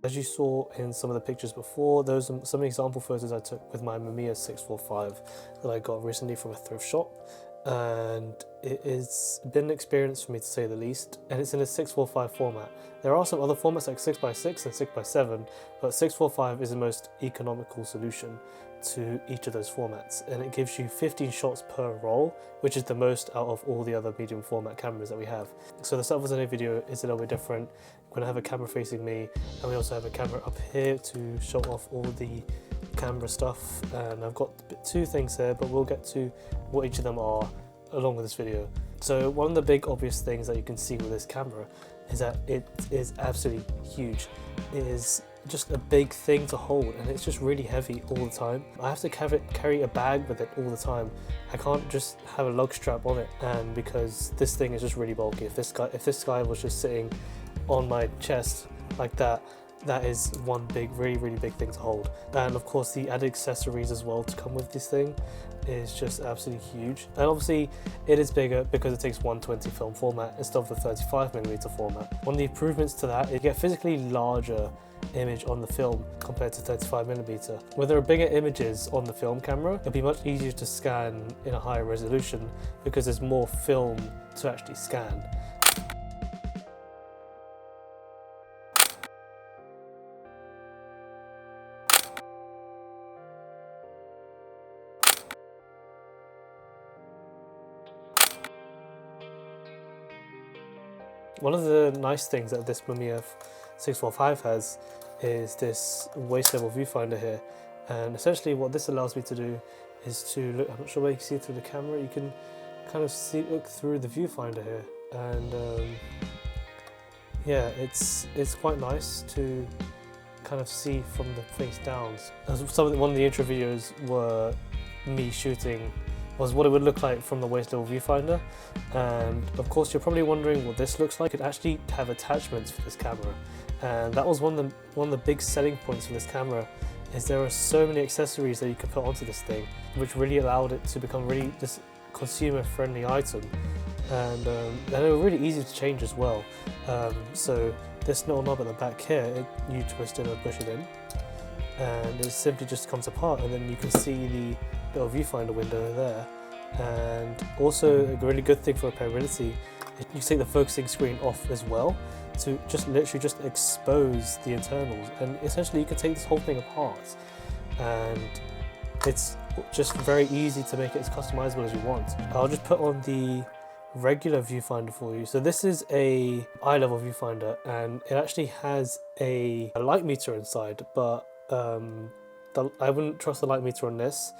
As you saw in some of the pictures before, those are some example photos I took with my Mamiya 645 that I got recently from a thrift shop, and it has been an experience for me to say the least, and it's in a 645 format. There are some other formats like 6x6 and 6x7, but 645 is the most economical solution to each of those formats, and it gives you 15 shots per roll, which is the most out of all the other medium format cameras that we have. So the setup for today's video is a little bit different. We're gonna have a camera facing me, and we also have a camera up here to show off all the camera stuff, and I've got two things here, but we'll get to what each of them are along with this video. So one of the big obvious things that you can see with this camera is that it is absolutely huge. It is just a big thing to hold, and it's just really heavy all the time. I have to carry a bag with it all the time. I can't just have a lug strap on it, and because this thing is just really bulky. If this guy was just sitting on my chest like that, that is one big, really big thing to hold. And of course the added accessories as well to come with this thing is just absolutely huge. And obviously it is bigger because it takes 120 film format instead of the 35mm format. One of the improvements to that is you get physically larger image on the film compared to 35mm. When there are bigger images on the film camera, it'll be much easier to scan in a higher resolution because there's more film to actually scan. One of the nice things that this Mamiya 645 has is this waist level viewfinder here, and essentially what this allows me to do is to look, I'm not sure where you can see through the camera, you can kind of look through the viewfinder here, and yeah, it's quite nice to kind of see from the face down. One of the intro videos were me shooting was what it would look like from the waist level viewfinder, and of course you're probably wondering what this looks like. It actually have attachments for this camera, and that was one of the big selling points for this camera, is there are so many accessories that you could put onto this thing, which really allowed it to become really this consumer friendly item, and they were really easy to change as well. So this little knob at the back here, you twist it and push it in, and it simply just comes apart, and then you can see the little viewfinder window there. And also a really good thing for repairability, you can take the focusing screen off as well to just literally just expose the internals, and essentially you can take this whole thing apart, and it's just very easy to make it as customizable as you want. I'll just put on the regular viewfinder for you. So this is a eye level viewfinder, and it actually has a light meter inside, but I wouldn't trust the light meter on this,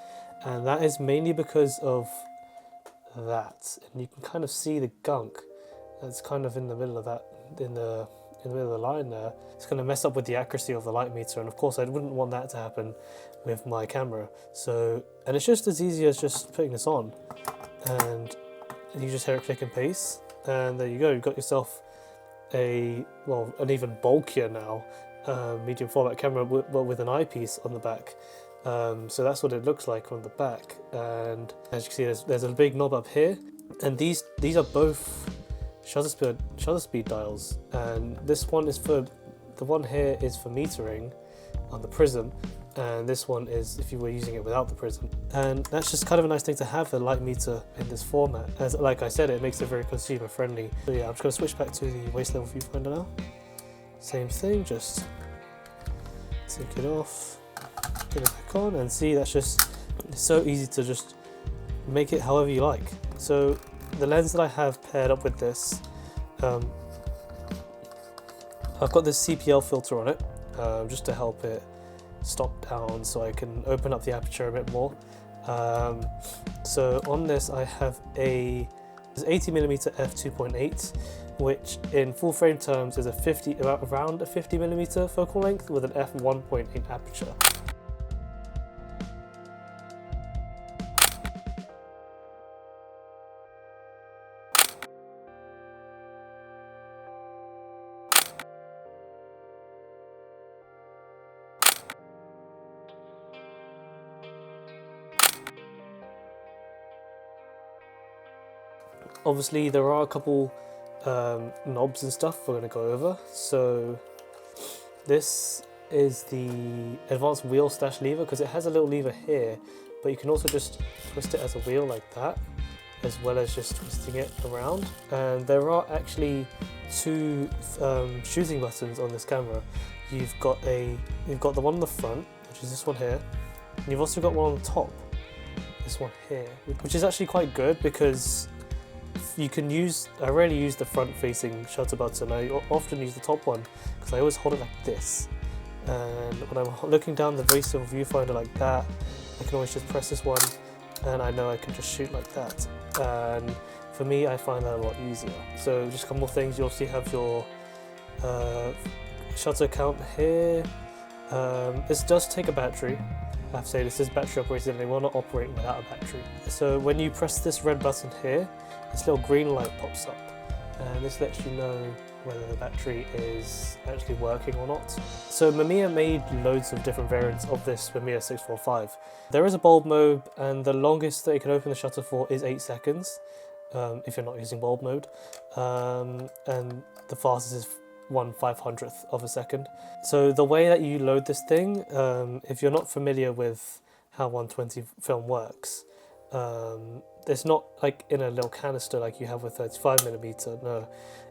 and that is mainly because of that. And you can kind of see the gunk that's kind of in the middle of that, in the middle of the line there. It's going to mess up with the accuracy of the light meter, and of course I wouldn't want that to happen with my camera. So, and it's just as easy as just putting this on, and you just hear it click and paste, and there you go. You've got yourself an even bulkier now medium format camera with an eyepiece on the back. So that's what it looks like on the back, and as you can see, there's a big knob up here, and these are both shutter speed dials, and this one is for, the one here is for metering on the prism, and this one is if you were using it without the prism. And that's just kind of a nice thing to have, the light meter in this format, as like I said, it makes it very consumer friendly. So yeah, I'm just going to switch back to the waist level viewfinder now. Same thing, just take it off, get it back on, and see, that's just, it's so easy to just make it however you like. So the lens that I have paired up with this, I've got this CPL filter on it, just to help it stop down so I can open up the aperture a bit more. So on this I have a 80mm f2.8, which in full frame terms is around a 50mm focal length with an f1.8 aperture. Obviously there are a couple knobs and stuff we're going to go over. So this is the advanced wheel stash lever, because it has a little lever here, but you can also just twist it as a wheel like that, as well as just twisting it around. And there are actually two shooting buttons on this camera. You've got the one on the front, which is this one here, and you've also got one on the top, this one here, which is actually quite good because you can use, I rarely use the front facing shutter button. I often use the top one because I always hold it like this, and when I'm looking down the voiceover viewfinder like that, I can always just press this one and I know I can just shoot like that. And for me, I find that a lot easier. So just a couple more things. You obviously have your shutter count here. This does take a battery. I have to say this is battery operated and they will not operate without a battery. So when you press this red button here, this little green light pops up, and this lets you know whether the battery is actually working or not. So Mamiya made loads of different variants of this Mamiya 645. There is a bulb mode, and the longest that you can open the shutter for is 8 seconds, if you're not using bulb mode, and the fastest is 1/500th of a second. So the way that you load this thing, if you're not familiar with how 120 film works, it's not like in a little canister like you have with 35mm. No,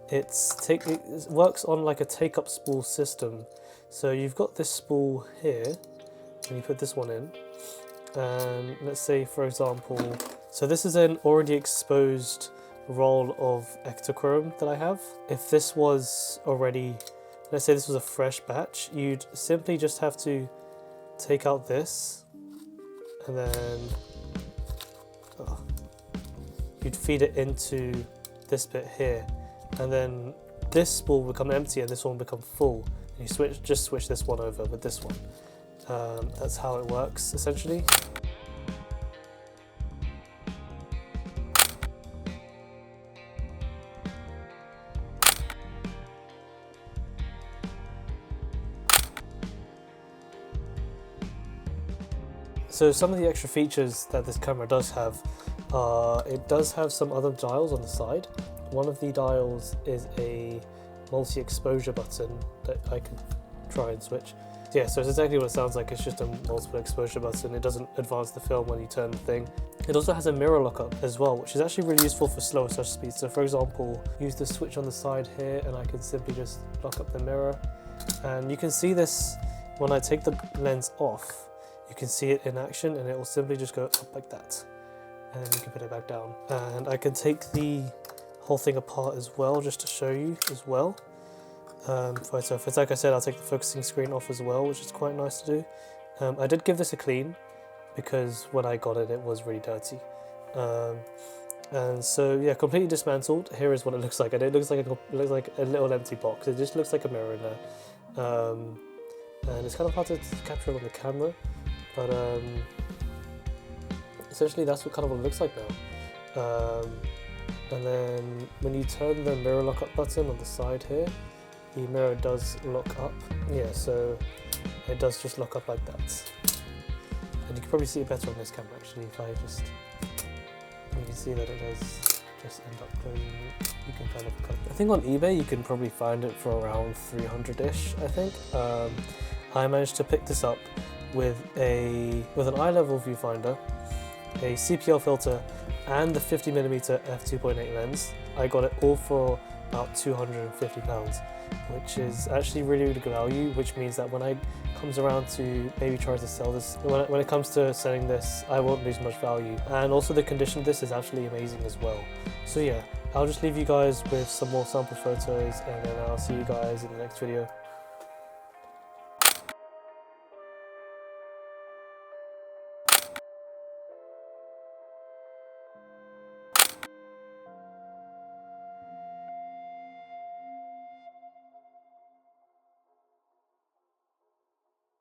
it works on like a take-up spool system. So you've got this spool here, and you put this one in, and let's say, for example, so this is an already exposed roll of Ektachrome that I have. If this was already, let's say this was a fresh batch, you'd simply just have to take out this, and then you'd feed it into this bit here, and then this spool will become empty and this one will become full. And you just switch this one over with this one. That's how it works essentially. So some of the extra features that this camera does have, it does have some other dials on the side. One of the dials is a multi-exposure button that I can try and switch. Yeah, so it's exactly what it sounds like. It's just a multiple exposure button. It doesn't advance the film when you turn the thing. It also has a mirror lockup as well, which is actually really useful for slower shutter speeds. So for example, use the switch on the side here and I can simply just lock up the mirror. And you can see this when I take the lens off. You can see it in action and it will simply just go up like that. And then you can put it back down. And I can take the whole thing apart as well, just to show you as well. So if it's like I said, I'll take the focusing screen off as well, which is quite nice to do. I did give this a clean because when I got it, it was really dirty. And so yeah, completely dismantled. Here is what it looks like, and it looks like a little empty box. It just looks like a mirror in there, and it's kind of hard to capture it on the camera. But essentially that's what it looks like now. And then when you turn the mirror lockup button on the side here, the mirror does lock up. Yeah, so it does just lock up like that. And you can probably see it better on this camera actually. If I just, you can see that it does just end up closing. You can kind of cut. I think on eBay you can probably find it for around 300-ish, I think. I managed to pick this up with an eye level viewfinder, a CPL filter, and the 50mm f2.8 lens. I got it all for about £250, which is actually really, really good value, which means that when I comes around to maybe try to sell this, when it comes to selling this, I won't lose much value. And also the condition of this is actually amazing as well. So yeah, I'll just leave you guys with some more sample photos, and then I'll see you guys in the next video.